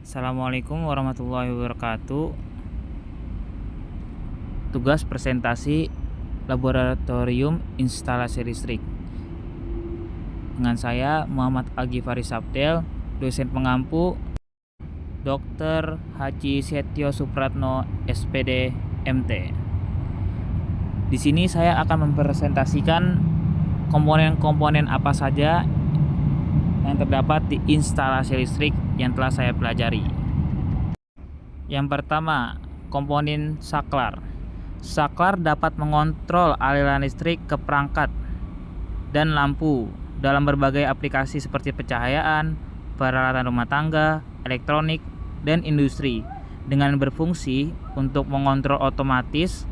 Assalamualaikum warahmatullahi wabarakatuh. Tugas presentasi laboratorium instalasi listrik. Dengan saya Muhammad Al-Ghifari Sabdel, dosen pengampu Dr. Haji Setio Supratno SPD MT. Di sini saya akan mempresentasikan komponen-komponen apa saja yang terdapat di instalasi listrik yang telah saya pelajari. Yang pertama, komponen saklar. Saklar dapat mengontrol aliran listrik ke perangkat dan lampu dalam berbagai aplikasi seperti pencahayaan, peralatan rumah tangga, elektronik, dan industri, dengan berfungsi untuk mengontrol otomatis,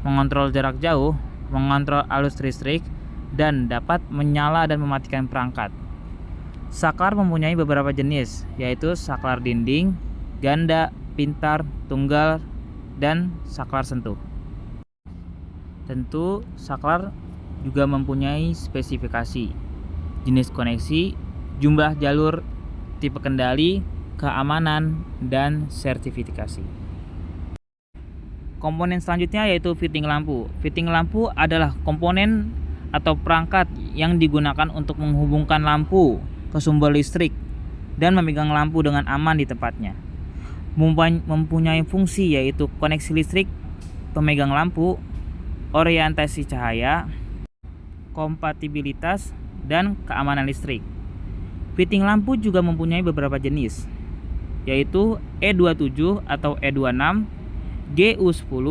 mengontrol jarak jauh, mengontrol arus listrik, dan dapat menyala dan mematikan perangkat. Saklar mempunyai beberapa jenis, yaitu saklar dinding, ganda, pintar, tunggal, dan saklar sentuh. Tentu, saklar juga mempunyai spesifikasi, jenis koneksi, jumlah jalur, tipe kendali, keamanan, dan sertifikasi. Komponen selanjutnya yaitu fitting lampu. Fitting lampu adalah komponen atau perangkat yang digunakan untuk menghubungkan lampu ke sumber listrik dan memegang lampu dengan aman di tempatnya. Mempunyai fungsi yaitu koneksi listrik, pemegang lampu, orientasi cahaya, kompatibilitas, dan keamanan listrik. Fitting lampu juga mempunyai beberapa jenis, yaitu E27 atau E26, GU10,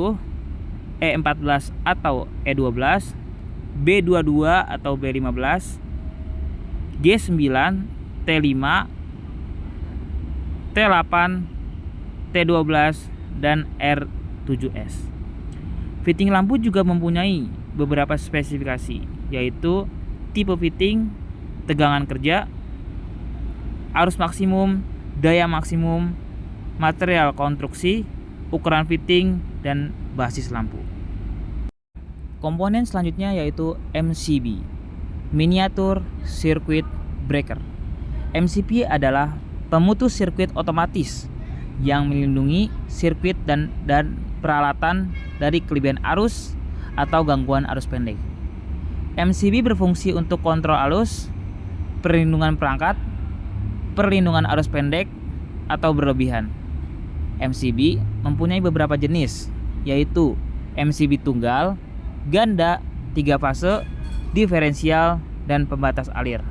E14 atau E12, B22 atau B15, G9, T5, T8, T12, dan R7S. Fitting lampu juga mempunyai beberapa spesifikasi, yaitu tipe fitting, tegangan kerja, arus maksimum, daya maksimum, material konstruksi, ukuran fitting, dan basis lampu. Komponen selanjutnya yaitu MCB, Miniatur Circuit Breaker. MCB adalah pemutus sirkuit otomatis yang melindungi sirkuit dan peralatan dari kelebihan arus atau gangguan arus pendek. MCB berfungsi untuk kontrol arus, perlindungan perangkat, perlindungan arus pendek atau berlebihan. MCB mempunyai beberapa jenis, yaitu MCB tunggal, ganda, 3 fase, diferensial, dan pembatas alir.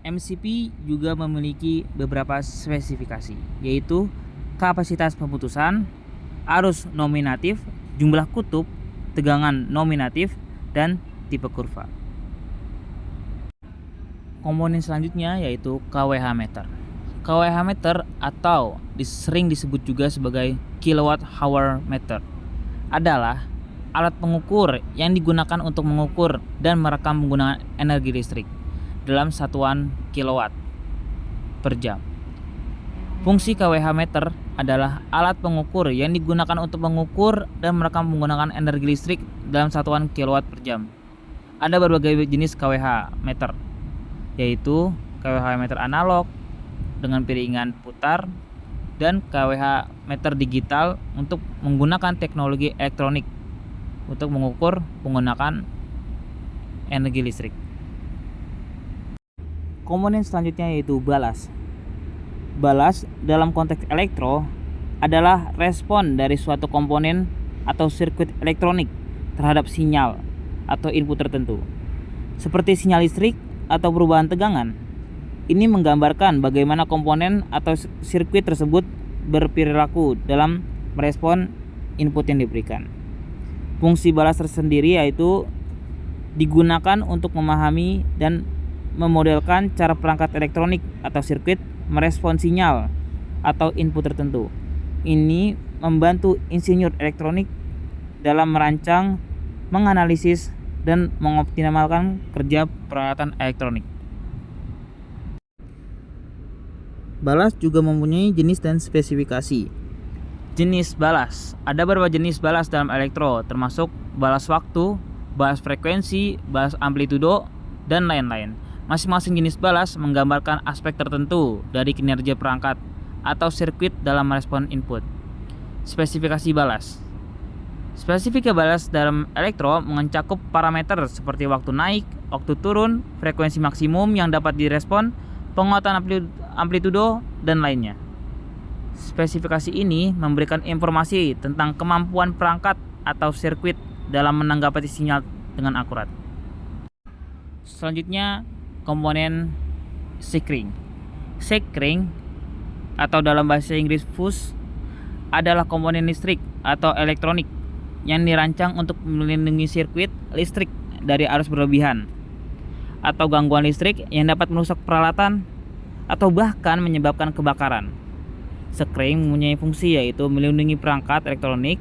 MCB juga memiliki beberapa spesifikasi, yaitu kapasitas pemutusan, arus nominatif, jumlah kutub, tegangan nominatif, dan tipe kurva. Komponen selanjutnya yaitu kWh meter. kWh meter atau sering disebut juga sebagai kilowatt hour meter adalah alat pengukur yang digunakan untuk mengukur dan merekam penggunaan energi listrik dalam satuan kilowatt per jam. Fungsi kWh meter adalah alat pengukur yang digunakan untuk mengukur dan merekam penggunaan energi listrik dalam satuan kilowatt per jam. Ada berbagai jenis kWh meter, yaitu kWh meter analog dengan piringan putar dan kWh meter digital untuk menggunakan teknologi elektronik untuk mengukur penggunaan energi listrik. Komponen selanjutnya yaitu balas. Balas dalam konteks elektro adalah respon dari suatu komponen atau sirkuit elektronik terhadap sinyal atau input tertentu, seperti sinyal listrik atau perubahan tegangan. Ini menggambarkan bagaimana komponen atau sirkuit tersebut berperilaku dalam merespon input yang diberikan. Fungsi balas tersendiri yaitu digunakan untuk memahami dan memodelkan cara perangkat elektronik atau sirkuit merespon sinyal atau input tertentu. Ini membantu insinyur elektronik dalam merancang, menganalisis, dan mengoptimalkan kerja peralatan elektronik. Balas juga mempunyai jenis dan spesifikasi. Jenis balas. Ada beberapa jenis balas dalam elektro, termasuk balas waktu, balas frekuensi, balas amplitudo, dan lain-lain. Masing-masing jenis balas menggambarkan aspek tertentu dari kinerja perangkat atau sirkuit dalam merespon input. Spesifikasi balas. Spesifika balas dalam elektro mencakup parameter seperti waktu naik, waktu turun, frekuensi maksimum yang dapat direspon, penguatan amplitudo, dan lainnya. Spesifikasi ini memberikan informasi tentang kemampuan perangkat atau sirkuit dalam menanggapi sinyal dengan akurat. Selanjutnya, komponen sekring. Sekring atau dalam bahasa Inggris fuse adalah komponen listrik atau elektronik yang dirancang untuk melindungi sirkuit listrik dari arus berlebihan atau gangguan listrik yang dapat merusak peralatan atau bahkan menyebabkan kebakaran. Sekring mempunyai fungsi yaitu melindungi perangkat elektronik,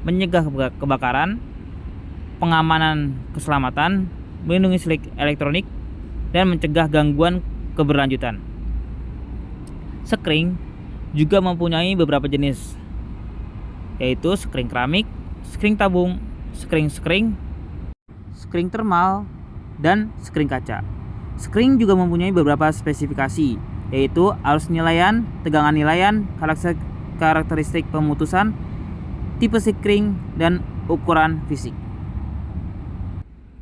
mencegah kebakaran, pengamanan keselamatan, melindungi listrik elektronik, dan mencegah gangguan keberlanjutan. Sekring juga mempunyai beberapa jenis, yaitu sekring keramik, sekring tabung, sekring termal, dan sekring kaca. Sekring juga mempunyai beberapa spesifikasi, yaitu arus nilaian, tegangan nilaian, karakteristik pemutusan, tipe sekring, dan ukuran fisik.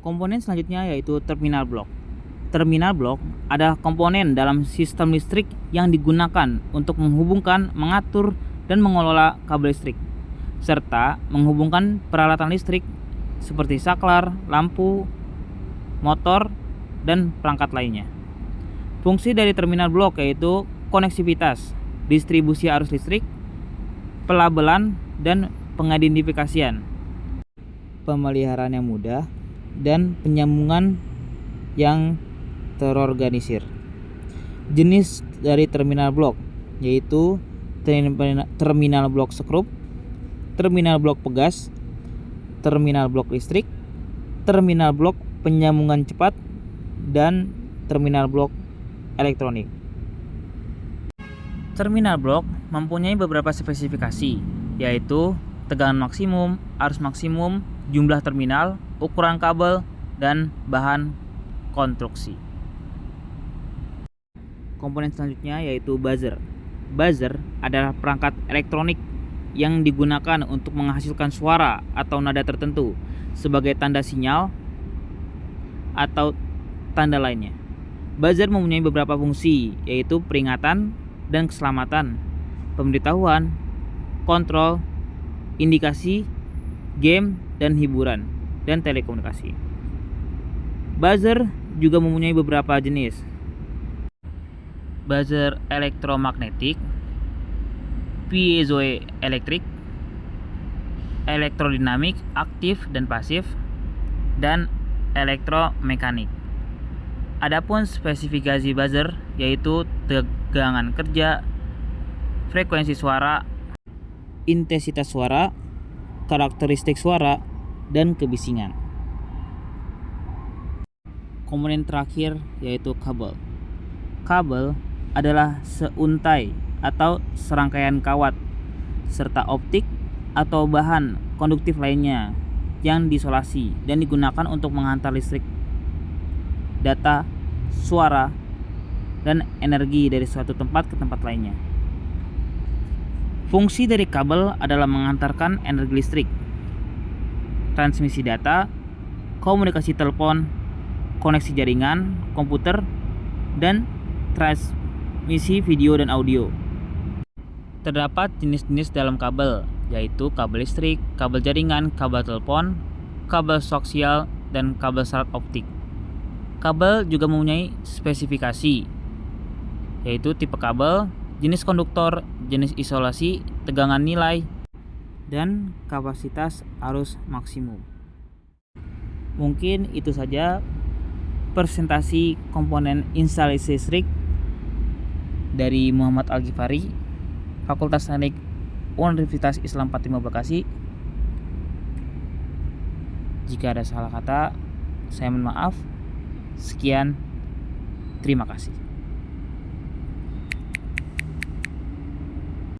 Komponen selanjutnya yaitu terminal blok. Terminal blok adalah komponen dalam sistem listrik yang digunakan untuk menghubungkan, mengatur, dan mengelola kabel listrik, serta menghubungkan peralatan listrik seperti saklar, lampu, motor, dan perangkat lainnya. Fungsi dari terminal blok yaitu koneksivitas, distribusi arus listrik, pelabelan, dan pengidentifikasian, pemeliharaan yang mudah, dan penyambungan yang terorganisir. Jenis dari terminal blok yaitu terminal blok skrup, terminal blok pegas, terminal blok listrik, terminal blok penyambungan cepat, dan terminal blok elektronik. Terminal blok mempunyai beberapa spesifikasi, yaitu tegangan maksimum, arus maksimum, jumlah terminal, ukuran kabel, dan bahan konstruksi. Komponen selanjutnya yaitu buzzer. Buzzer adalah perangkat elektronik yang digunakan untuk menghasilkan suara atau nada tertentu sebagai tanda sinyal atau tanda lainnya. Buzzer mempunyai beberapa fungsi, yaitu peringatan dan keselamatan, pemberitahuan, kontrol, indikasi, game, dan hiburan, dan telekomunikasi. Buzzer juga mempunyai beberapa jenis. Buzzer elektromagnetik, piezoelektrik, elektrodinamik aktif dan pasif, dan elektromekanik. Adapun spesifikasi buzzer yaitu tegangan kerja, frekuensi suara, intensitas suara, karakteristik suara, dan kebisingan. Komponen terakhir yaitu kabel. Kabel adalah seuntai atau serangkaian kawat serta optik atau bahan konduktif lainnya yang diisolasi dan digunakan untuk menghantar listrik, data, suara, dan energi dari suatu tempat ke tempat lainnya. Fungsi dari kabel adalah mengantarkan energi listrik, transmisi data, komunikasi telepon, koneksi jaringan, komputer, dan transmisi video dan audio. Terdapat jenis-jenis dalam kabel, yaitu kabel listrik, kabel jaringan, kabel telepon, kabel koaksial, dan kabel serat optik. Kabel juga mempunyai spesifikasi, yaitu tipe kabel, jenis konduktor, jenis isolasi, tegangan nilai, dan kapasitas arus maksimum. Mungkin itu saja presentasi komponen instalasi listrik dari Muhammad Al-Ghifari, Fakultas Teknik Universitas Islam 45 Bekasi. Jika ada salah kata, saya mohon maaf. Sekian, terima kasih.